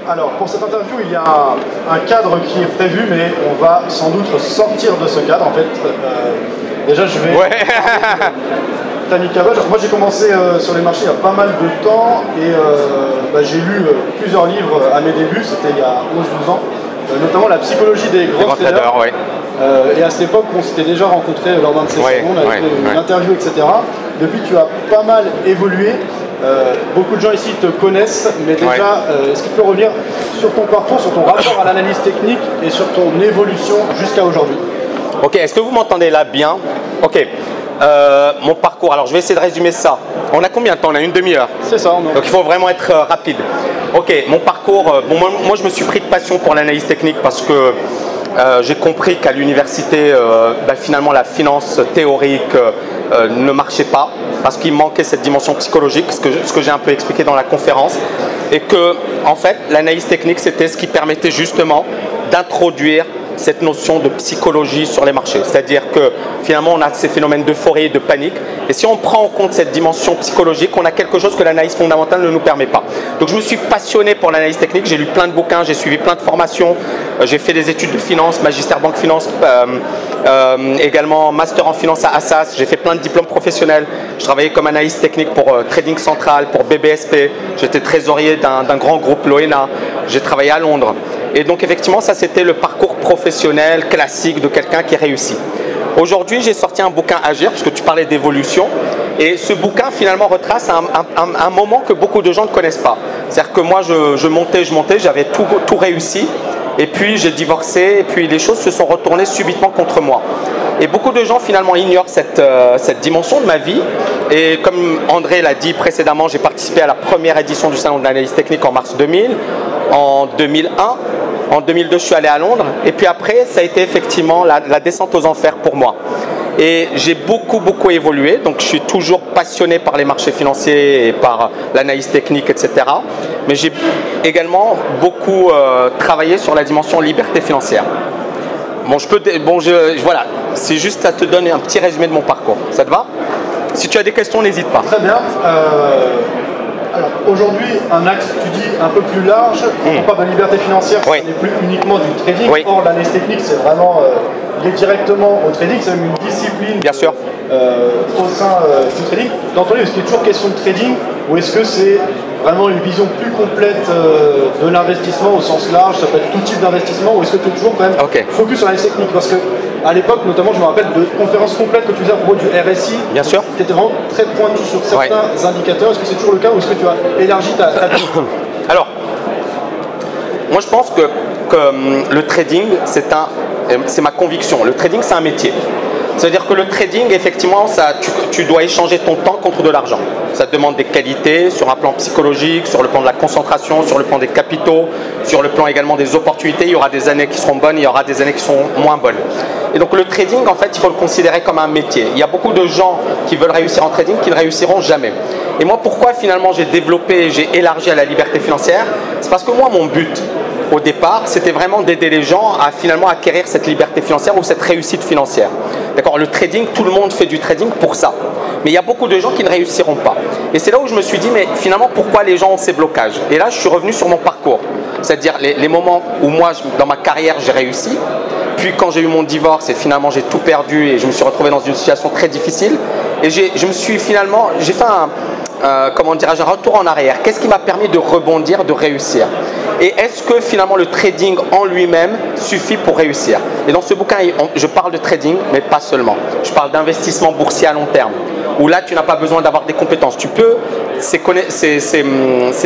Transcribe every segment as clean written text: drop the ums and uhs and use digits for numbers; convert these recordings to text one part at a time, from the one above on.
Alors, pour cette interview, il y a un cadre qui est prévu, mais on va sans doute sortir de ce cadre. En fait, déjà, je vais... Ouais. Tani Cabage. Moi, j'ai commencé sur les marchés il y a pas mal de temps et j'ai lu plusieurs livres à mes débuts, c'était il y a 11-12 ans, notamment La psychologie des grands traders. Ouais. Et à cette époque, on s'était déjà rencontrés lors d'un de ces salons, on avait fait une interview, etc. Depuis, tu as pas mal évolué. Beaucoup de gens ici te connaissent, mais déjà, est-ce que tu peux revenir sur ton parcours, sur ton rapport à l'analyse technique et sur ton évolution jusqu'à aujourd'hui? Ok, est-ce que vous m'entendez là bien? Ok, mon parcours, alors je vais essayer de résumer ça. On a combien de temps? On a une demi-heure. C'est ça. Donc il faut vraiment être rapide. Ok, mon parcours, moi je me suis pris de passion pour l'analyse technique parce que j'ai compris qu'à l'université, finalement la finance théorique ne marchait pas parce qu'il manquait cette dimension psychologique, ce que j'ai un peu expliqué dans la conférence, et que en fait l'analyse technique c'était ce qui permettait justement d'introduire cette notion de psychologie sur les marchés. C'est-à-dire que finalement on a ces phénomènes d'euphorie et de panique, et si on prend en compte cette dimension psychologique, on a quelque chose que l'analyse fondamentale ne nous permet pas. Donc je me suis passionné pour l'analyse technique, j'ai lu plein de bouquins, j'ai suivi plein de formations, j'ai fait des études de finance, magistère banque finance, également master en finance à Assas, j'ai fait plein de diplômes professionnels, je travaillais comme analyste technique pour Trading Central, pour BBSP, j'étais trésorier d'un grand groupe, l'ONA, j'ai travaillé à Londres. Et donc effectivement, ça c'était le parcours professionnel classique de quelqu'un qui réussit. Aujourd'hui, j'ai sorti un bouquin Agir, parce que tu parlais d'évolution, et ce bouquin finalement retrace un moment que beaucoup de gens ne connaissent pas. C'est-à-dire que moi, je montais, j'avais tout réussi, et puis j'ai divorcé, et puis les choses se sont retournées subitement contre moi. Et beaucoup de gens finalement ignorent cette dimension de ma vie. Et comme André l'a dit précédemment, j'ai participé à la première édition du Salon de l'analyse technique en mars 2000, en 2001. En 2002, je suis allé à Londres. Et puis après, ça a été effectivement la descente aux enfers pour moi. Et j'ai beaucoup évolué. Donc je suis toujours passionné par les marchés financiers et par l'analyse technique, etc. Mais j'ai également beaucoup travaillé sur la dimension liberté financière. Bon, voilà, c'est juste, ça te donne un petit résumé de mon parcours. Ça te va? Si tu as des questions, n'hésite pas. Très bien. Alors aujourd'hui, un axe, tu dis, un peu plus large. Quand on parle de liberté financière, ce n'est plus uniquement du trading. Or, l'analyse technique, c'est vraiment lié directement au trading. C'est même une discipline Bien sûr. Au sein du trading. Dans ton livre, est-ce qu'il est toujours question de trading ou est-ce que c'est vraiment une vision plus complète de l'investissement au sens large? Ça peut être tout type d'investissement ou est-ce que tu es toujours quand même focus sur l'analyse technique? Parce que à l'époque, notamment, je me rappelle de conférences complètes que tu faisais à propos du RSI. Bien sûr. Tu étais vraiment très pointu sur certains indicateurs. Est-ce que c'est toujours le cas ou est-ce que tu as élargi ta Alors, moi je pense que le trading, c'est ma conviction. Le trading, c'est un métier. C'est-à-dire que le trading, effectivement, tu dois échanger ton temps contre de l'argent. Ça te demande des qualités sur un plan psychologique, sur le plan de la concentration, sur le plan des capitaux, sur le plan également des opportunités. Il y aura des années qui seront bonnes, il y aura des années qui seront moins bonnes. Et donc le trading, en fait, il faut le considérer comme un métier. Il y a beaucoup de gens qui veulent réussir en trading qui ne réussiront jamais. Et moi, pourquoi finalement j'ai développé, j'ai élargi à la liberté financière? C'est parce que moi, mon but, au départ, c'était vraiment d'aider les gens à finalement acquérir cette liberté financière ou cette réussite financière. D'accord, le trading, tout le monde fait du trading pour ça. Mais il y a beaucoup de gens qui ne réussiront pas. Et c'est là où je me suis dit, mais finalement, pourquoi les gens ont ces blocages? Et là, je suis revenu sur mon parcours. C'est-à-dire les moments où moi, dans ma carrière, j'ai réussi. Puis quand j'ai eu mon divorce et finalement j'ai tout perdu et je me suis retrouvé dans une situation très difficile. Et j'ai fait un retour en arrière. Qu'est-ce qui m'a permis de rebondir, de réussir? Et est-ce que finalement le trading en lui-même suffit pour réussir? Et dans ce bouquin, je parle de trading, mais pas seulement. Je parle d'investissement boursier à long terme, où là, tu n'as pas besoin d'avoir des compétences. Tu peux, ces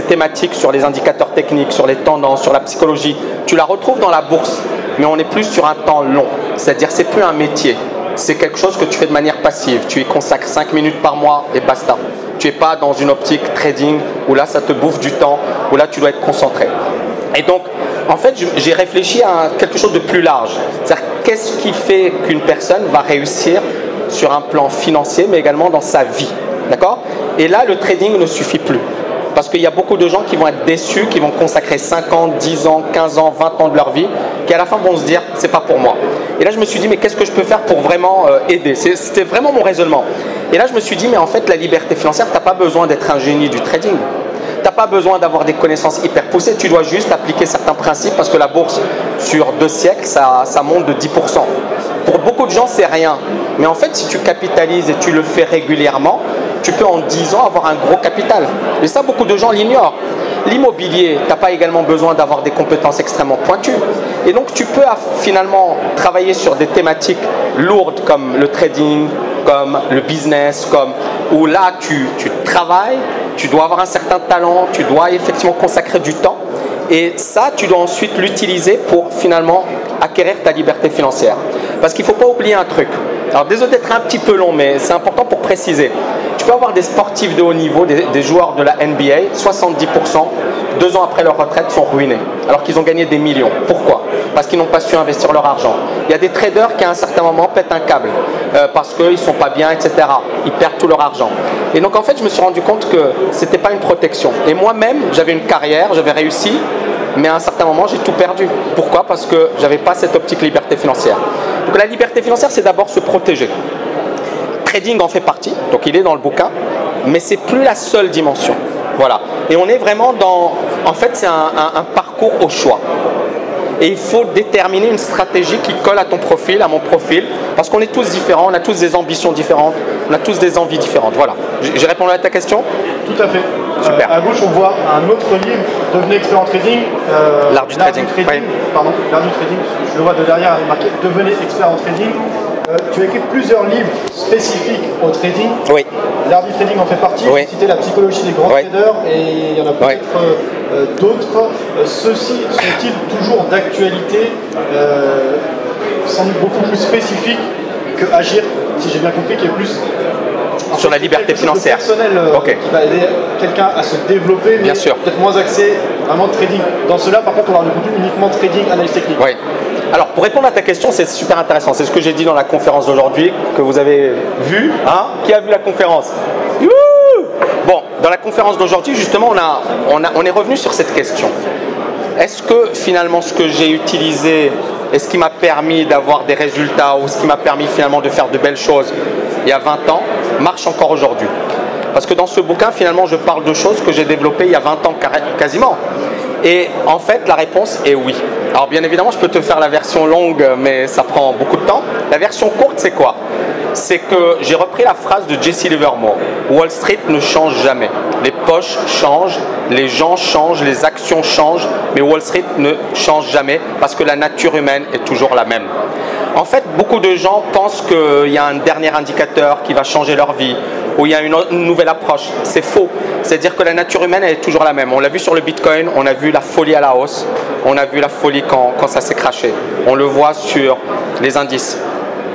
thématiques sur les indicateurs techniques, sur les tendances, sur la psychologie, tu la retrouves dans la bourse, mais on est plus sur un temps long. C'est-à-dire c'est plus un métier. C'est quelque chose que tu fais de manière passive. Tu y consacres 5 minutes par mois et basta. Tu n'es pas dans une optique trading où là, ça te bouffe du temps, où là, tu dois être concentré. Et donc, en fait, j'ai réfléchi à quelque chose de plus large. C'est-à-dire, qu'est-ce qui fait qu'une personne va réussir sur un plan financier, mais également dans sa vie? D'accord? Et là, le trading ne suffit plus. Parce qu'il y a beaucoup de gens qui vont être déçus, qui vont consacrer 5 ans, 10 ans, 15 ans, 20 ans de leur vie, qui à la fin vont se dire, c'est pas pour moi. Et là, je me suis dit, mais qu'est-ce que je peux faire pour vraiment aider? C'était vraiment mon raisonnement. Et là, je me suis dit, mais en fait, la liberté financière, tu n'as pas besoin d'être un génie du trading. Tu n'as pas besoin d'avoir des connaissances hyper poussées, tu dois juste appliquer certains principes parce que la bourse, sur 2 siècles, ça monte de 10%. Pour beaucoup de gens, c'est rien. Mais en fait, si tu capitalises et tu le fais régulièrement, tu peux en 10 ans avoir un gros capital. Et ça, beaucoup de gens l'ignorent. L'immobilier, tu n'as pas également besoin d'avoir des compétences extrêmement pointues. Et donc, tu peux finalement travailler sur des thématiques lourdes comme le trading, comme le business, où là, tu travailles, tu dois avoir un certain talent, tu dois effectivement consacrer du temps. Et ça, tu dois ensuite l'utiliser pour finalement acquérir ta liberté financière. Parce qu'il ne faut pas oublier un truc. Alors désolé d'être un petit peu long, mais c'est important pour préciser. Tu peux avoir des sportifs de haut niveau, des joueurs de la NBA, 70%, 2 ans après leur retraite, sont ruinés. Alors qu'ils ont gagné des millions. Pourquoi? Parce qu'ils n'ont pas su investir leur argent. Il y a des traders qui à un certain moment pètent un câble parce qu'ils ne sont pas bien, etc. Ils perdent tout leur argent. Et donc en fait, je me suis rendu compte que ce n'était pas une protection. Et moi-même, j'avais une carrière, j'avais réussi, mais à un certain moment, j'ai tout perdu. Pourquoi? Parce que je n'avais pas cette optique liberté financière. Donc la liberté financière, c'est d'abord se protéger. Trading en fait partie, donc il est dans le bouquin, mais c'est plus la seule dimension. Voilà. Et on est vraiment dans... En fait, c'est un parcours au choix. Et il faut déterminer une stratégie qui colle à ton profil, à mon profil, parce qu'on est tous différents, on a tous des ambitions différentes, on a tous des envies différentes. Voilà. J'ai répondu à ta question? Tout à fait. Super. À gauche, on voit un autre livre, Devenez expert en trading. L'art du trading. Oui. Pardon, l'art du trading. Je le vois de derrière, marqué Devenez expert en trading. Tu as écrit plusieurs livres spécifiques au trading. Oui. L'art du trading en fait partie. Oui. Vous citez la psychologie des grands traders et il y en a peut-être d'autres. Ceux-ci sont-ils toujours d'actualité, sans doute beaucoup plus spécifiques que Agir, si j'ai bien compris, qui est plus sur la liberté financière personnel, qui va aider quelqu'un à se développer, mais peut-être moins axé vraiment trading. Dans cela, par contre, on aura du contenu uniquement trading, analyse technique. Oui. Alors, pour répondre à ta question, c'est super intéressant. C'est ce que j'ai dit dans la conférence d'aujourd'hui, que vous avez vu. Hein? Qui a vu la conférence? Bon, dans la conférence d'aujourd'hui, justement, on est revenu sur cette question. Est-ce que finalement, ce que j'ai utilisé et ce qui m'a permis d'avoir des résultats ou ce qui m'a permis finalement de faire de belles choses il y a 20 ans, marche encore aujourd'hui? Parce que dans ce bouquin, finalement, je parle de choses que j'ai développées il y a 20 ans quasiment. Et en fait, la réponse est oui. Alors bien évidemment, je peux te faire la version longue, mais ça prend beaucoup de temps. La version courte, c'est quoi? C'est que j'ai repris la phrase de Jesse Livermore. Wall Street ne change jamais. Les poches changent, les gens changent, les actions changent, mais Wall Street ne change jamais parce que la nature humaine est toujours la même. En fait, beaucoup de gens pensent qu'il y a un dernier indicateur qui va changer leur vie, ou il y a une nouvelle approche. C'est faux. C'est-à-dire que la nature humaine, elle est toujours la même. On l'a vu sur le Bitcoin, on a vu la folie à la hausse, on a vu la folie quand ça s'est crashé. On le voit sur les indices,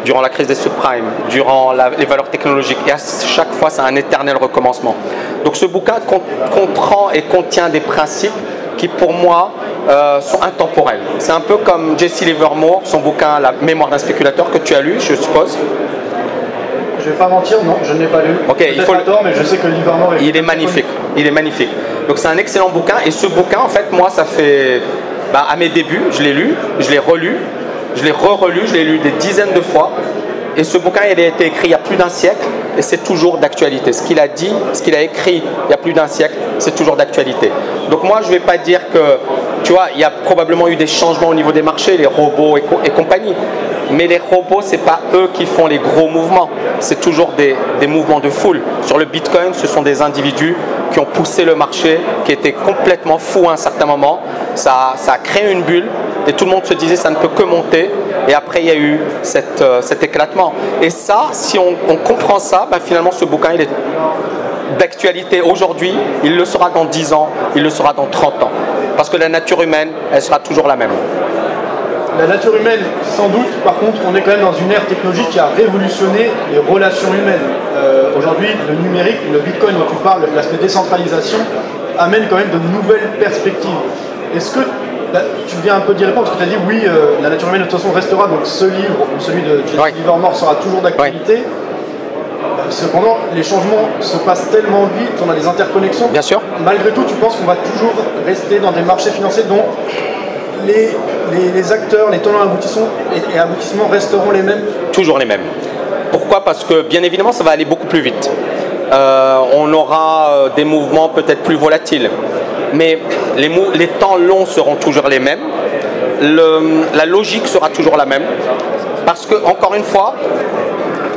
durant la crise des subprimes, durant les valeurs technologiques. Et à chaque fois, c'est un éternel recommencement. Donc ce bouquin comprend et contient des principes qui, pour moi, sont intemporels. C'est un peu comme Jesse Livermore, son bouquin « La mémoire d'un spéculateur » que tu as lu, je suppose. Je ne vais pas mentir, non, je ne l'ai pas lu. Ok, il faut tort, mais je sais que Livermore il est magnifique. Il est magnifique. Donc c'est un excellent bouquin. Et ce bouquin, en fait, moi, ça fait à mes débuts, je l'ai lu, je l'ai relu, je l'ai re-relu, je l'ai lu des dizaines de fois. Et ce bouquin, il a été écrit il y a plus d'un siècle et c'est toujours d'actualité. Ce qu'il a dit, ce qu'il a écrit il y a plus d'un siècle, c'est toujours d'actualité. Donc moi, je ne vais pas dire que, tu vois, il y a probablement eu des changements au niveau des marchés, les robots et compagnie. Mais les robots, ce n'est pas eux qui font les gros mouvements. C'est toujours des mouvements de foule. Sur le Bitcoin, ce sont des individus qui ont poussé le marché, qui étaient complètement fous à un certain moment. Ça a créé une bulle et tout le monde se disait ça ne peut que monter. Et après, il y a eu cet éclatement. Et ça, si on comprend ça, finalement, ce bouquin, il est d'actualité aujourd'hui. Il le sera dans 10 ans, il le sera dans 30 ans. Parce que la nature humaine, elle sera toujours la même. La nature humaine, sans doute, par contre, on est quand même dans une ère technologique qui a révolutionné les relations humaines. Aujourd'hui, le numérique, le Bitcoin dont tu parles, l'aspect décentralisation, amène quand même de nouvelles perspectives. Est-ce que tu viens un peu d'y répondre, parce que tu as dit oui, la nature humaine de toute façon restera, donc ce livre, celui de Jesse Livermore, sera toujours d'actualité. Cependant, les changements se passent tellement vite, on a des interconnexions. Bien sûr. Malgré tout, tu penses qu'on va toujours rester dans des marchés financiers dont les acteurs, les tenants et aboutissements resteront les mêmes? Toujours les mêmes. Pourquoi? Parce que bien évidemment, ça va aller beaucoup plus vite. On aura des mouvements peut-être plus volatiles. Mais les temps longs seront toujours les mêmes. La logique sera toujours la même. Parce que, encore une fois,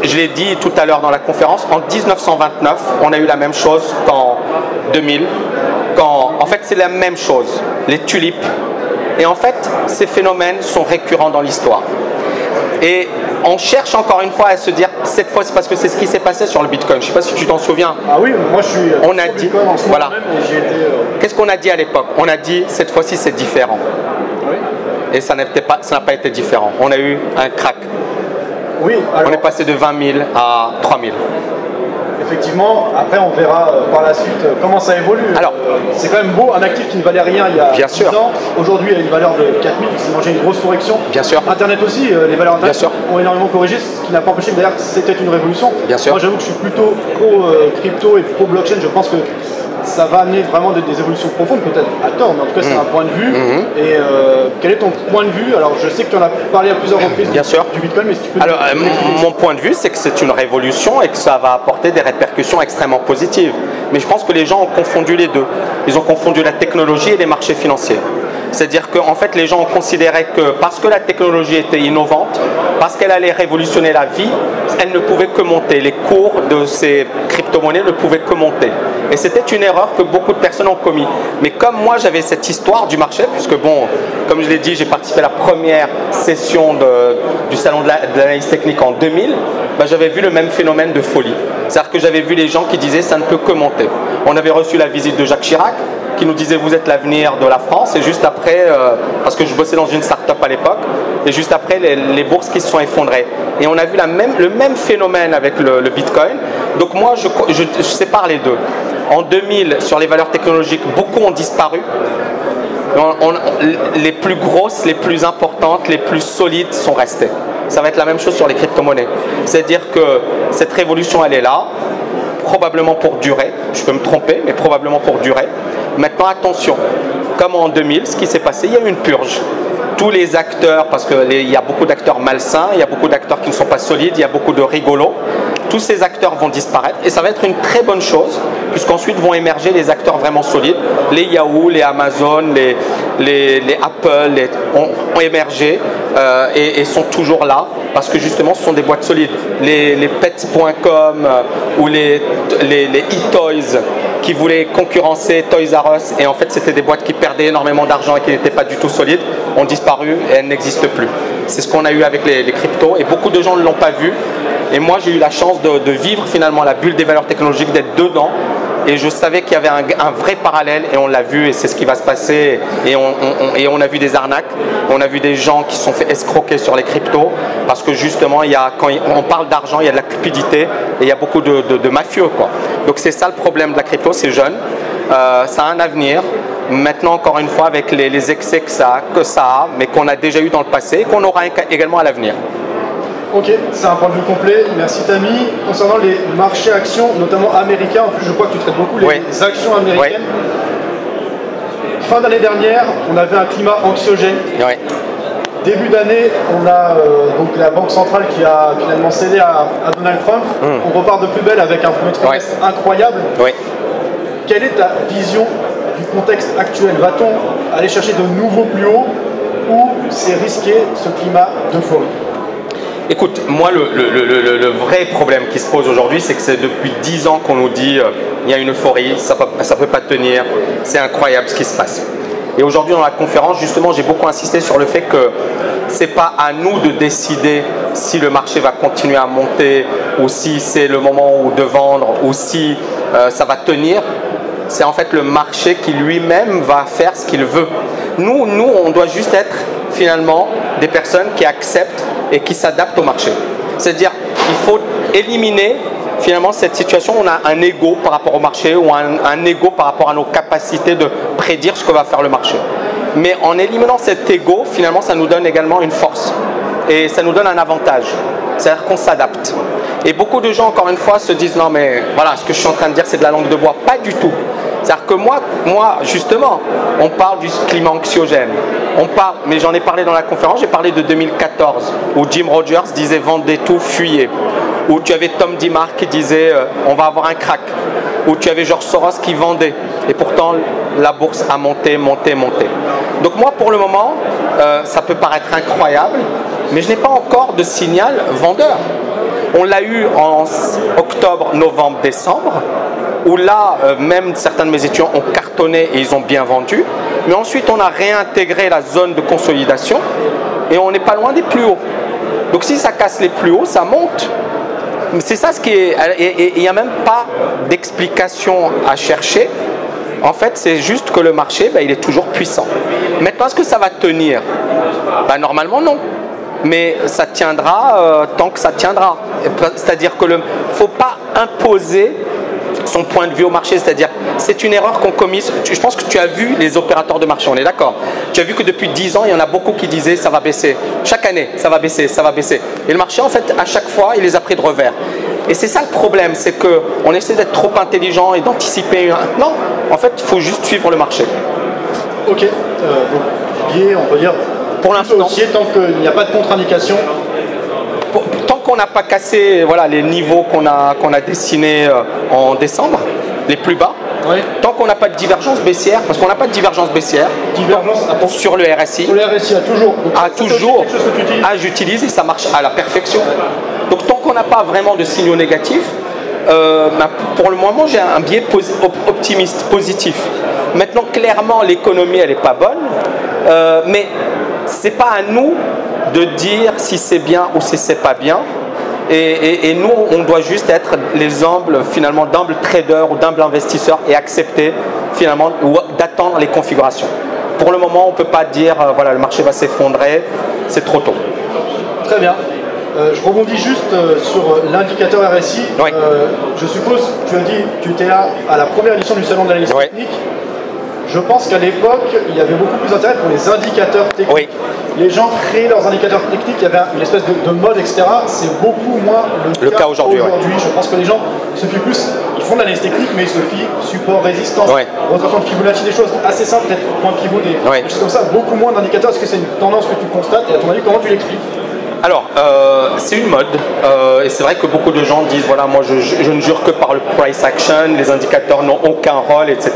je l'ai dit tout à l'heure dans la conférence, en 1929, on a eu la même chose qu'en 2000. En fait, c'est la même chose, les tulipes. Et en fait, ces phénomènes sont récurrents dans l'histoire. Et on cherche encore une fois à se dire, cette fois, c'est parce que c'est ce qui s'est passé sur le Bitcoin. Je ne sais pas si tu t'en souviens. Ah oui, moi je suis on a dit, Bitcoin en ce moment voilà. même et j'ai été... Qu'est-ce qu'on a dit à l'époque? On a dit, cette fois-ci, c'est différent. Oui. Et ça n'a pas été différent. On a eu un crack. Oui, alors... On est passé de 20 000 à 3 000. Effectivement, après on verra par la suite comment ça évolue. Alors, c'est quand même beau, un actif qui ne valait rien il y a 10 ans, aujourd'hui il a une valeur de 4 000, c'est mangé une grosse correction. Bien sûr. Internet aussi, les valeurs Internet ont énormément corrigé, ce qui n'a pas empêché d'ailleurs que c'était une révolution. Bien sûr. Moi j'avoue que je suis plutôt pro crypto et pro blockchain, je pense que ça va amener vraiment des évolutions profondes, peut-être à tort, mais en tout cas c'est un point de vue. Et quel est ton point de vue? Alors je sais que tu en as parlé à plusieurs reprises du Bitcoin, mais si tu peux... Alors mon point de vue, c'est que c'est une révolution et que ça va apporter des répercussions extrêmement positives. Mais je pense que les gens ont confondu les deux. Ils ont confondu la technologie et les marchés financiers. C'est-à-dire qu'en fait, les gens ont considéré que parce que la technologie était innovante, parce qu'elle allait révolutionner la vie, elle ne pouvait que monter. Les cours de ces crypto-monnaies ne pouvaient que monter. Et c'était une erreur que beaucoup de personnes ont commis. Mais comme moi, j'avais cette histoire du marché, puisque bon, comme je l'ai dit, j'ai participé à la première session du salon de l'analyse technique en 2000, ben, j'avais vu le même phénomène de folie. C'est-à-dire que j'avais vu les gens qui disaient ça ne peut que monter. On avait reçu la visite de Jacques Chirac, qui nous disait vous êtes l'avenir de la France, et juste après, parce que je bossais dans une start-up à l'époque, et juste après les bourses qui se sont effondrées. Et on a vu le même phénomène avec le Bitcoin. Donc moi je sépare les deux. En 2000, sur les valeurs technologiques, beaucoup ont disparu. Les plus grosses, les plus importantes, les plus solides sont restées. Ça va être la même chose sur les crypto-monnaies. C'est-à-dire que cette révolution, elle est là, probablement pour durer. Je peux me tromper, mais probablement pour durer. Maintenant, attention, comme en 2000, ce qui s'est passé, il y a eu une purge. Tous les acteurs, parce qu'il y a beaucoup d'acteurs malsains, il y a beaucoup d'acteurs qui ne sont pas solides, il y a beaucoup de rigolos, tous ces acteurs vont disparaître et ça va être une très bonne chose, puisqu'ensuite vont émerger les acteurs vraiment solides. Les Yahoo, les Amazon, les Apple ont émergé et sont toujours là, parce que justement ce sont des boîtes solides. Les pets.com ou les e-toys qui voulaient concurrencer Toys R Us, et en fait c'était des boîtes qui perdaient énormément d'argent et qui n'étaient pas du tout solides, ont disparu et elles n'existent plus. C'est ce qu'on a eu avec les cryptos et beaucoup de gens ne l'ont pas vu. Et moi j'ai eu la chance de vivre finalement la bulle des valeurs technologiques, d'être dedans. Et je savais qu'il y avait un vrai parallèle et on l'a vu et c'est ce qui va se passer. Et on a vu des arnaques, on a vu des gens qui se sont fait escroquer sur les cryptos parce que justement, quand on parle d'argent, il y a de la cupidité et il y a beaucoup de mafieux, quoi. Donc c'est ça le problème de la crypto, c'est jeune, ça a un avenir. Maintenant, encore une fois, avec les excès que ça a, mais qu'on a déjà eu dans le passé et qu'on aura également à l'avenir. Ok, c'est un point de vue complet. Merci Tammy. Concernant les marchés actions, notamment américains, en plus je crois que tu traites beaucoup les actions américaines. Fin d'année dernière, on avait un climat anxiogène. Début d'année, on a donc la Banque centrale qui a finalement cédé à Donald Trump. On repart de plus belle avec un premier trimestre incroyable. Quelle est ta vision du contexte actuel? Va-t-on aller chercher de nouveaux plus hauts ou c'est risqué ce climat d'euphorie? Écoute, moi le vrai problème qui se pose aujourd'hui, c'est que c'est depuis 10 ans qu'on nous dit il y a une euphorie, ça peut pas tenir, c'est incroyable ce qui se passe. Et aujourd'hui dans la conférence, justement, j'ai beaucoup insisté sur le fait que c'est pas à nous de décider si le marché va continuer à monter ou si c'est le moment de vendre ou si ça va tenir. C'est en fait le marché qui lui-même va faire ce qu'il veut. Nous, on doit juste être finalement des personnes qui acceptent et qui s'adaptent au marché. C'est-à-dire qu'il faut éliminer finalement cette situation où on a un ego par rapport au marché ou un ego par rapport à nos capacités de prédire ce que va faire le marché. Mais en éliminant cet ego, finalement, ça nous donne également une force et ça nous donne un avantage. C'est-à-dire qu'on s'adapte. Et beaucoup de gens, encore une fois, se disent non mais voilà, ce que je suis en train de dire c'est de la langue de bois. Pas du tout. C'est-à-dire que moi, justement, on parle du climat anxiogène. On parle, mais j'en ai parlé dans la conférence, j'ai parlé de 2014, où Jim Rogers disait « vendez tout, fuyez ». Où tu avais Tom DeMark qui disait on va avoir un crack, où tu avais George Soros qui vendait, et pourtant la bourse a monté. Donc moi pour le moment, ça peut paraître incroyable, mais je n'ai pas encore de signal vendeur. On l'a eu en octobre, novembre, décembre, où là, même certains de mes étudiants ont cartonné et ils ont bien vendu, mais ensuite on a réintégré la zone de consolidation et on n'est pas loin des plus hauts. Donc si ça casse les plus hauts, ça monte. C'est ça ce qui est... Et il n'y a même pas d'explication à chercher. En fait, c'est juste que le marché, il est toujours puissant. Maintenant, est-ce que ça va tenir? Normalement, non. Mais ça tiendra tant que ça tiendra. C'est-à-dire que faut pas imposer son point de vue au marché, c'est-à-dire c'est une erreur qu'ont commise. Je pense que tu as vu les opérateurs de marché, on est d'accord. Tu as vu que depuis 10 ans, il y en a beaucoup qui disaient ça va baisser. Chaque année, ça va baisser, ça va baisser. Et le marché, en fait, à chaque fois, il les a pris de revers. Et c'est ça le problème, c'est qu'on essaie d'être trop intelligent et d'anticiper. Non, en fait, il faut juste suivre le marché. Ok, donc biais, on peut dire, pour l'instant, tant qu'il n'y a pas de contre-indication. Tant qu'on n'a pas cassé les niveaux qu'on a dessinés en décembre, les plus bas, oui. Tant qu'on n'a pas de divergence baissière, parce qu'on n'a pas de divergence baissière sur le RSI. Sur le RSI, toujours. J'utilise et ça marche à la perfection. Donc tant qu'on n'a pas vraiment de signaux négatifs, pour le moment j'ai un biais optimiste, positif. Maintenant clairement l'économie elle n'est pas bonne, mais c'est pas à nous de dire si c'est bien ou si c'est pas bien. Et nous, on doit juste être les humbles, finalement, d'humbles traders ou d'humbles investisseurs et accepter, finalement, ou d'attendre les configurations. Pour le moment, on ne peut pas dire, voilà, le marché va s'effondrer, c'est trop tôt. Très bien. Je rebondis juste sur l'indicateur RSI. Oui. Je suppose, tu as dit, tu étais là à la première édition du Salon de l'analyse technique. Je pense qu'à l'époque, il y avait beaucoup plus d'intérêt pour les indicateurs techniques. Oui. Les gens créaient leurs indicateurs techniques, il y avait une espèce de mode, etc. C'est beaucoup moins le cas aujourd'hui. Je pense que les gens se fient plus, ils font de l'analyse technique, mais ils se fient support, résistance, retraitement de Fibonacci, des choses assez simples, peut-être point pivot, des choses comme ça, beaucoup moins d'indicateurs. Est-ce que c'est une tendance que tu constates et à ton avis, comment tu l'expliques? Alors, c'est une mode et c'est vrai que beaucoup de gens disent voilà, moi je ne jure que par le price action, les indicateurs n'ont aucun rôle, etc.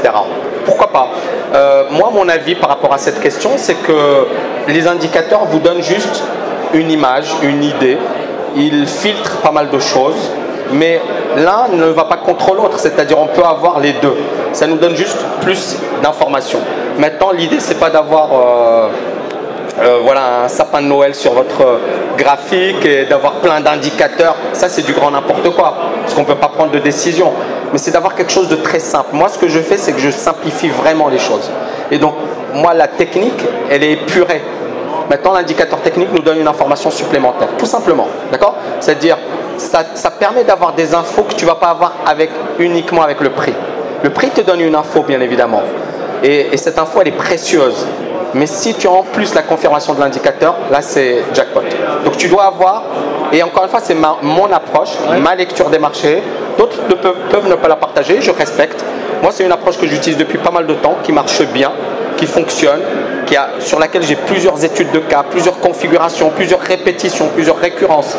Pourquoi pas? Moi, mon avis par rapport à cette question, c'est que les indicateurs vous donnent juste une image, une idée. Ils filtrent pas mal de choses, mais l'un ne va pas contre l'autre, c'est-à-dire on peut avoir les deux. Ça nous donne juste plus d'informations. Maintenant, l'idée, c'est pas d'avoir un sapin de Noël sur votre graphique et d'avoir plein d'indicateurs. Ça, c'est du grand n'importe quoi, parce qu'on ne peut pas prendre de décision. Mais c'est d'avoir quelque chose de très simple. Moi, ce que je fais, c'est que je simplifie vraiment les choses. Et donc, moi, la technique, elle est épurée. Maintenant, l'indicateur technique nous donne une information supplémentaire, tout simplement. D'accord? C'est-à-dire, ça permet d'avoir des infos que tu ne vas pas avoir uniquement avec le prix. Le prix te donne une info, bien évidemment. Et cette info, elle est précieuse. Mais si tu as en plus la confirmation de l'indicateur, là c'est jackpot. Donc tu dois avoir, et encore une fois c'est mon approche, ma lecture des marchés. D'autres peuvent ne pas la partager, je respecte. Moi c'est une approche que j'utilise depuis pas mal de temps, qui marche bien, qui fonctionne, sur laquelle j'ai plusieurs études de cas, plusieurs configurations, plusieurs répétitions, plusieurs récurrences.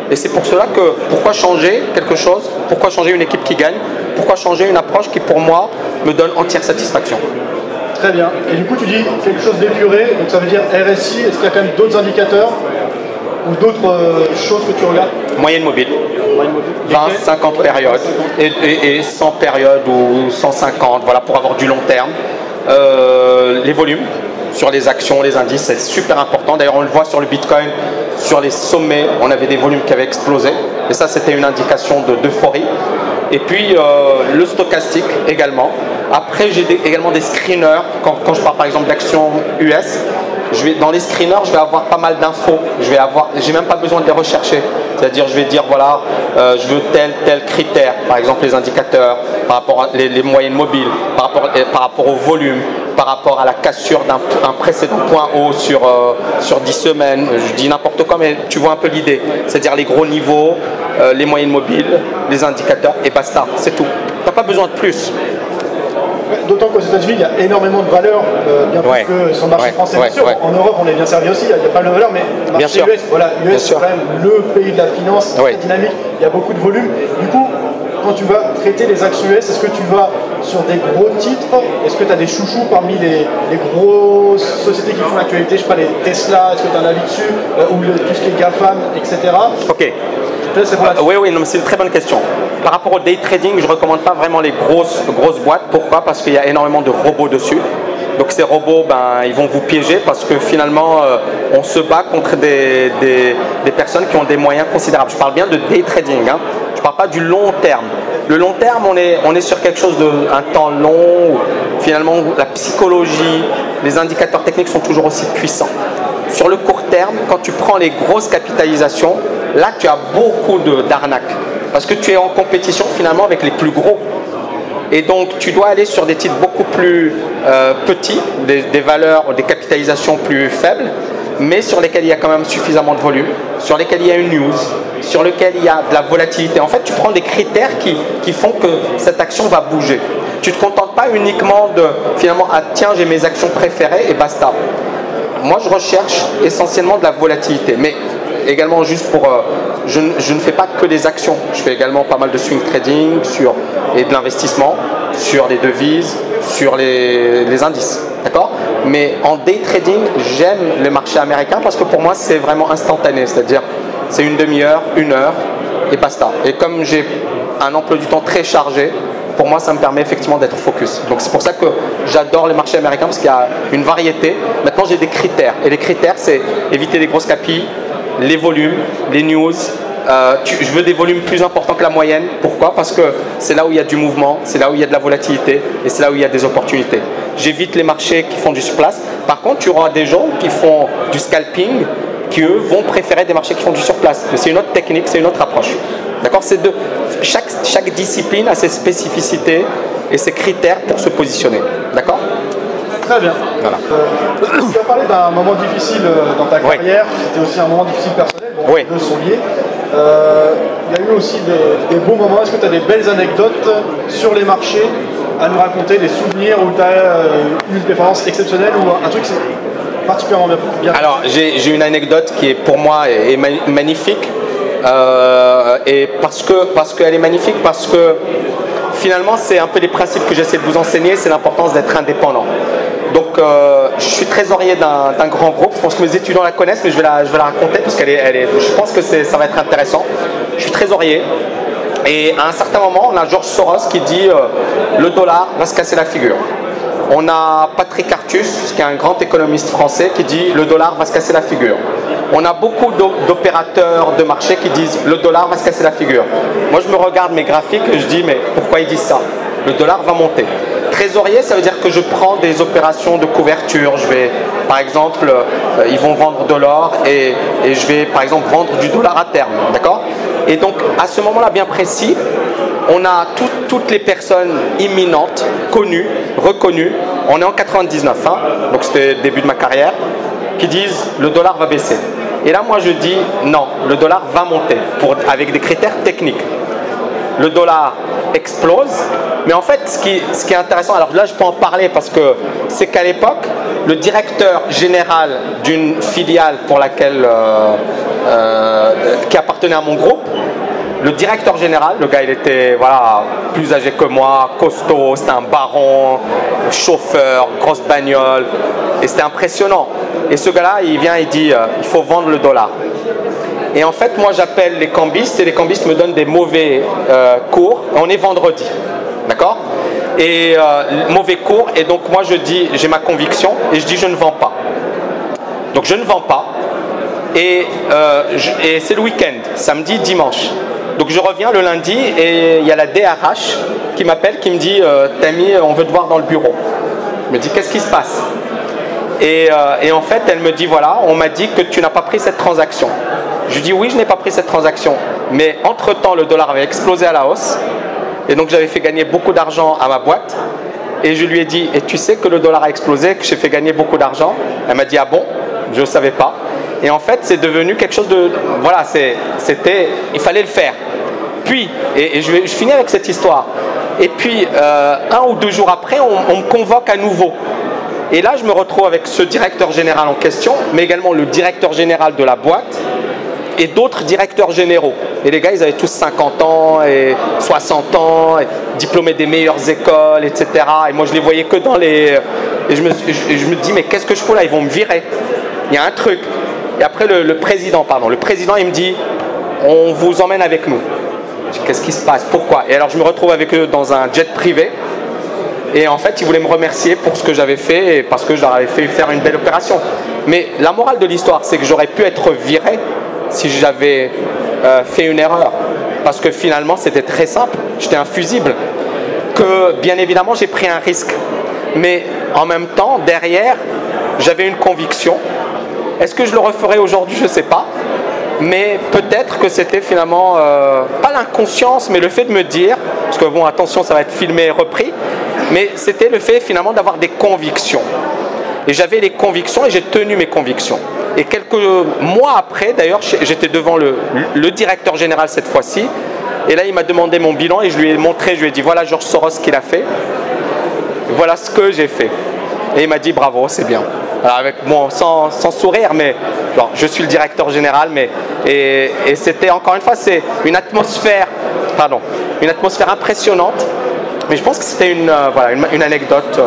Et c'est pour cela que, pourquoi changer quelque chose, pourquoi changer une équipe qui gagne, pourquoi changer une approche qui pour moi me donne entière satisfaction. Très bien. Et du coup, tu dis quelque chose d'épuré, donc ça veut dire RSI. Est-ce qu'il y a quand même d'autres indicateurs ou d'autres choses que tu regardes? Moyenne mobile. 20, 50 périodes et 100 périodes ou 150, voilà, pour avoir du long terme. Les volumes sur les actions, les indices, c'est super important. D'ailleurs, on le voit sur le Bitcoin, sur les sommets, on avait des volumes qui avaient explosé. Et ça, c'était une indication d'euphorie. Et puis, le stochastique également. Après, j'ai également des screeners. Quand je parle par exemple d'actions US, dans les screeners, je vais avoir pas mal d'infos. J'ai même pas besoin de les rechercher. C'est-à-dire, je vais dire, voilà, je veux tel critère. Par exemple, les indicateurs, par rapport à les moyennes mobiles, par rapport au volume, par rapport à la cassure d'un précédent point haut sur 10 semaines. Je dis n'importe quoi, mais tu vois un peu l'idée. C'est-à-dire les gros niveaux, les moyennes mobiles, les indicateurs, et basta. C'est tout. Tu n'as pas besoin de plus. d'autant qu'aux États-Unis, il y a énormément de valeur, bien plus que sur le marché français. Bien sûr, en Europe, on est bien servi aussi, il y a pas mal de valeur, mais le marché US, voilà, US c'est quand même le pays de la finance, très dynamique, il y a beaucoup de volume. Du coup, quand tu vas traiter les actions US, est-ce que tu vas sur des gros titres? Est-ce que tu as des chouchous parmi les grosses sociétés qui font l'actualité? Je sais pas, les Tesla, est-ce que tu as un avis dessus? Ou tout ce qui est GAFAM, etc. Ok. Oui, non, c'est une très bonne question. Par rapport au day trading, je ne recommande pas vraiment les grosses boîtes. Pourquoi? Parce qu'il y a énormément de robots dessus. Donc ces robots, ils vont vous piéger parce que finalement, on se bat contre des personnes qui ont des moyens considérables. Je parle bien de day trading, hein. Je ne parle pas du long terme. Le long terme, on est sur quelque chose d'un temps long où finalement la psychologie, les indicateurs techniques sont toujours aussi puissants. Sur le court terme, quand tu prends les grosses capitalisations, là tu as beaucoup d'arnaques parce que tu es en compétition finalement avec les plus gros. Et donc tu dois aller sur des titres beaucoup plus petits, des valeurs, des capitalisations plus faibles, mais sur lesquels il y a quand même suffisamment de volume, sur lesquels il y a une news, sur lesquels il y a de la volatilité. En fait, tu prends des critères qui font que cette action va bouger. Tu ne te contentes pas uniquement de finalement, ah tiens, j'ai mes actions préférées et basta. Moi, je recherche essentiellement de la volatilité, mais également juste pour... je ne fais pas que des actions, je fais également pas mal de swing trading et de l'investissement sur les devises, sur les indices, d'accord? Mais en day trading, j'aime les marchés américains parce que pour moi, c'est vraiment instantané, c'est-à-dire c'est une demi-heure, une heure et basta. Et comme j'ai un emploi du temps très chargé, pour moi, ça me permet effectivement d'être focus. Donc c'est pour ça que j'adore les marchés américains parce qu'il y a une variété. Maintenant, j'ai des critères. Et les critères, c'est éviter les grosses capilles, les volumes, les news. Je veux des volumes plus importants que la moyenne. Pourquoi? Parce que c'est là où il y a du mouvement, c'est là où il y a de la volatilité et c'est là où il y a des opportunités. J'évite les marchés qui font du surplace. Par contre, tu auras des gens qui font du scalping qui, eux, vont préférer des marchés qui font du surplace. Mais c'est une autre technique, c'est une autre approche. D'accord? Chaque discipline a ses spécificités et ses critères pour se positionner. D'accord? Très bien. Voilà. Tu as parlé d'un moment difficile dans ta carrière, c'était aussi un moment difficile personnel, bon, les deux sont liés. Il y a eu aussi des beaux moments. Est-ce que tu as des belles anecdotes sur les marchés à nous raconter, des souvenirs où tu as eu une performance exceptionnelle ou un truc qui s'est particulièrement bien? Alors, j'ai une anecdote qui est pour moi est magnifique. Et parce qu'elle est magnifique, parce que finalement c'est un peu les principes que j'essaie de vous enseigner, c'est l'importance d'être indépendant. Donc je suis trésorier d'un grand groupe, je pense que mes étudiants la connaissent, mais je vais la raconter parce je pense que ça va être intéressant. Je suis trésorier et à un certain moment on a George Soros qui dit le dollar va se casser la figure. On a Patrick Artus, qui est un grand économiste français, qui dit le dollar va se casser la figure. On a beaucoup d'opérateurs de marché qui disent le dollar va se casser la figure. Moi, je me regarde mes graphiques et je dis mais pourquoi ils disent ça? Le dollar va monter. Trésorier, ça veut dire que je prends des opérations de couverture. Je vais, par exemple, ils vont vendre de l'or et je vais, par exemple, vendre du dollar à terme. D'accord? Et donc, à ce moment-là bien précis, on a toutes les personnes imminentes, connues, reconnues. On est en 99, hein, donc c'était le début de ma carrière, qui disent le dollar va baisser. Et là, moi, je dis non, le dollar va monter avec des critères techniques. Le dollar explose, mais en fait, ce qui est intéressant, alors là, je peux en parler parce que c'est qu'à l'époque, le directeur général d'une filiale pour laquelle qui appartenait à mon groupe, le directeur général, le gars il était plus âgé que moi, costaud, c'était un baron, chauffeur, grosse bagnole, et c'était impressionnant. Et ce gars-là, il vient et dit il faut vendre le dollar. Et en fait, moi j'appelle les cambistes et les cambistes me donnent des mauvais cours. On est vendredi, d'accord? Et mauvais cours, et donc moi je dis, j'ai ma conviction, et je dis je ne vends pas. Donc je ne vends pas, et c'est le week-end, samedi, dimanche. Donc je reviens le lundi et il y a la DRH qui m'appelle, qui me dit Tammy, on veut te voir dans le bureau. Je me dis qu'est-ce qui se passe? Et en fait elle me dit voilà, on m'a dit que tu n'as pas pris cette transaction. Je lui dis oui, je n'ai pas pris cette transaction, mais entre temps le dollar avait explosé à la hausse et donc j'avais fait gagner beaucoup d'argent à ma boîte. Et je lui ai dit et tu sais que le dollar a explosé, que j'ai fait gagner beaucoup d'argent? Elle m'a dit ah bon? Je ne savais pas. Et en fait, c'est devenu quelque chose de... Voilà, il fallait le faire. Puis, et je finis avec cette histoire. Et puis, 1 ou 2 jours après, on me convoque à nouveau. Et là, je me retrouve avec ce directeur général en question, mais également le directeur général de la boîte et d'autres directeurs généraux. Et les gars, ils avaient tous 50 ans et 60 ans, et diplômés des meilleures écoles, etc. Et moi, je les voyais que dans les... Et je me dis, mais qu'est-ce que je fais là? Ils vont me virer. Il y a un truc. Et après, le président, il me dit, on vous emmène avec nous. Je dis, qu'est-ce qui se passe? Pourquoi? Et alors, je me retrouve avec eux dans un jet privé. Et en fait, ils voulaient me remercier pour ce que j'avais fait et parce que je leur avais fait faire une belle opération. Mais la morale de l'histoire, c'est que j'aurais pu être viré si j'avais fait une erreur. Parce que finalement, c'était très simple. J'étais infusible. Que bien évidemment, j'ai pris un risque. Mais en même temps, derrière, j'avais une conviction. Est-ce que je le referais aujourd'hui? Je ne sais pas. Mais peut-être que c'était finalement, pas l'inconscience, mais le fait de me dire, parce que bon, attention, ça va être filmé et repris, mais c'était le fait finalement d'avoir des convictions. Et j'avais les convictions et j'ai tenu mes convictions. Et quelques mois après, d'ailleurs, j'étais devant le directeur général cette fois-ci. Et là, il m'a demandé mon bilan et je lui ai montré, je lui ai dit, voilà George Soros ce qu'il a fait. Voilà ce que j'ai fait. Et il m'a dit, bravo, c'est bien. Alors avec, bon, sans sourire, mais genre, je suis le directeur général. Et c'était, encore une fois, c'est une atmosphère impressionnante. Mais je pense que c'était une anecdote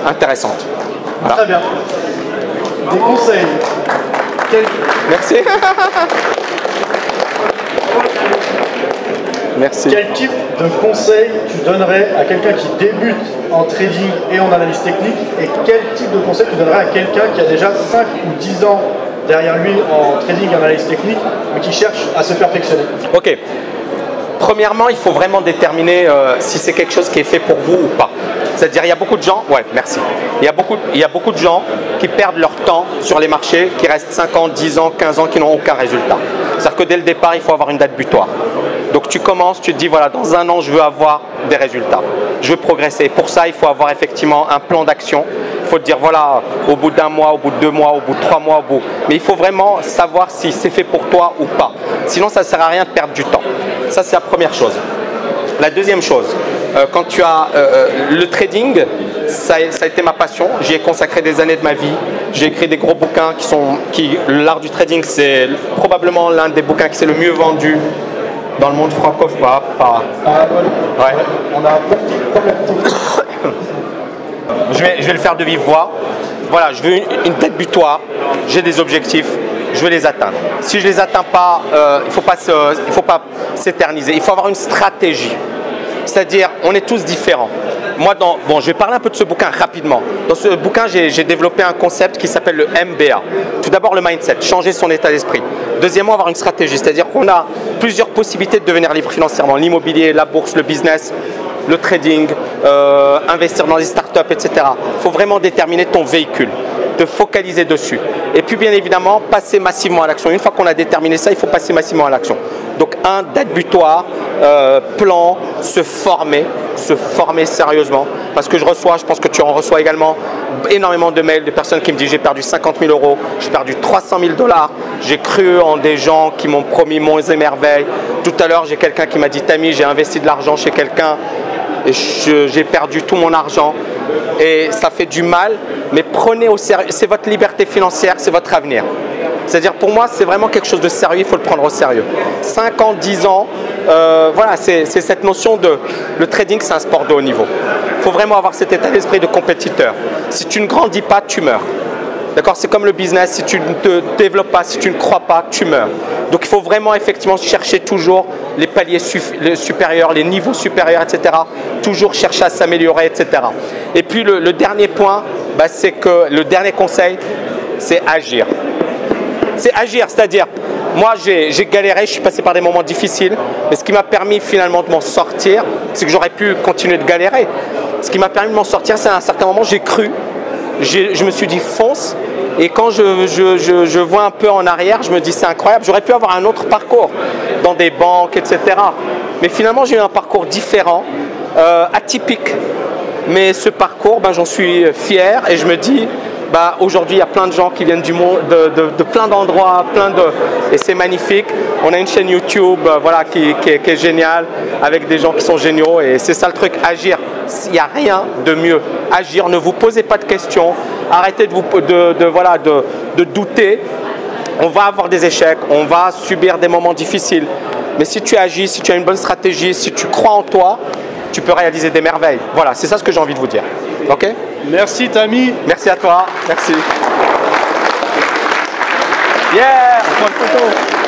intéressante. Voilà. Très bien. Des conseils. Merci. Merci. Quel type de conseil tu donnerais à quelqu'un qui débute en trading et en analyse technique? Et quel type de conseil tu donnerais à quelqu'un qui a déjà 5 ou 10 ans derrière lui en trading et en analyse technique, mais qui cherche à se perfectionner? Ok. Premièrement, il faut vraiment déterminer si c'est quelque chose qui est fait pour vous ou pas. C'est-à-dire, il y a beaucoup de gens, ouais, merci. Il y a beaucoup de gens qui perdent leur temps sur les marchés, qui restent 5 ans, 10 ans, 15 ans, qui n'ont aucun résultat. C'est-à-dire que dès le départ, il faut avoir une date butoir. Donc tu commences, tu te dis, voilà, dans 1 an, je veux avoir des résultats. Je veux progresser. Pour ça, il faut avoir effectivement un plan d'action. Il faut te dire, voilà, au bout d'1 mois, au bout de 2 mois, au bout de 3 mois, Mais il faut vraiment savoir si c'est fait pour toi ou pas. Sinon, ça ne sert à rien de perdre du temps. Ça, c'est la première chose. La deuxième chose, quand tu as le trading, ça a été ma passion. J'y ai consacré des années de ma vie. J'ai écrit des gros bouquins l'art du trading, c'est probablement l'un des bouquins qui s'est le mieux vendu dans le monde francophone. Ouais. On a un petit problème. Je vais le faire de vive voix. Voilà, je veux une date butoir. J'ai des objectifs. Je veux les atteindre. Si je ne les atteins pas, il ne faut pas s'éterniser. Il faut avoir une stratégie. C'est-à-dire, on est tous différents. Moi, je vais parler un peu de ce bouquin rapidement. Dans ce bouquin, j'ai développé un concept qui s'appelle le MBA. Tout d'abord, le mindset, changer son état d'esprit. Deuxièmement, avoir une stratégie. C'est-à-dire qu'on a plusieurs possibilités de devenir libre financièrement. L'immobilier, la bourse, le business, le trading, investir dans les startups, etc. Il faut vraiment déterminer ton véhicule, te focaliser dessus. Et puis bien évidemment, passer massivement à l'action. Une fois qu'on a déterminé ça, il faut passer massivement à l'action. Donc date butoir, plan, se former sérieusement. Parce que je pense que tu en reçois également énormément de mails de personnes qui me disent j'ai perdu 50 000 €, j'ai perdu 300 000 $, j'ai cru en des gens qui m'ont promis monts et merveilles. Tout à l'heure, j'ai quelqu'un qui m'a dit Tammy, j'ai investi de l'argent chez quelqu'un et j'ai perdu tout mon argent. Et ça fait du mal, mais prenez au sérieux. C'est votre liberté financière, c'est votre avenir. C'est-à-dire pour moi, c'est vraiment quelque chose de sérieux, il faut le prendre au sérieux. 5 ans, 10 ans, voilà, c'est cette notion de... Le trading, c'est un sport de haut niveau. Il faut vraiment avoir cet état d'esprit de compétiteur. Si tu ne grandis pas, tu meurs. D'accord? C'est comme le business, si tu ne te développes pas, si tu ne crois pas, tu meurs. Donc il faut vraiment effectivement chercher toujours les paliers supérieurs, les niveaux supérieurs, etc. Toujours chercher à s'améliorer, etc. Et puis le dernier point, c'est que le dernier conseil, c'est agir. C'est agir, c'est-à-dire, moi j'ai galéré, je suis passé par des moments difficiles, mais ce qui m'a permis finalement de m'en sortir, c'est que j'aurais pu continuer de galérer. Ce qui m'a permis de m'en sortir, c'est à un certain moment, j'ai cru, je me suis dit fonce, et quand je vois un peu en arrière, je me dis c'est incroyable, j'aurais pu avoir un autre parcours dans des banques, etc. Mais finalement, j'ai eu un parcours différent, atypique. Mais ce parcours, j'en suis fier et je me dis, bah, aujourd'hui, il y a plein de gens qui viennent du monde, de plein d'endroits, et c'est magnifique. On a une chaîne YouTube voilà, qui est géniale, avec des gens qui sont géniaux, et c'est ça le truc, agir. Il n'y a rien de mieux. Agir, ne vous posez pas de questions, arrêtez de douter. On va avoir des échecs, on va subir des moments difficiles. Mais si tu agis, si tu as une bonne stratégie, si tu crois en toi, tu peux réaliser des merveilles. Voilà, c'est ça ce que j'ai envie de vous dire. Ok ? Merci Tammy. Merci à toi. Merci. Yeah, bonne photo.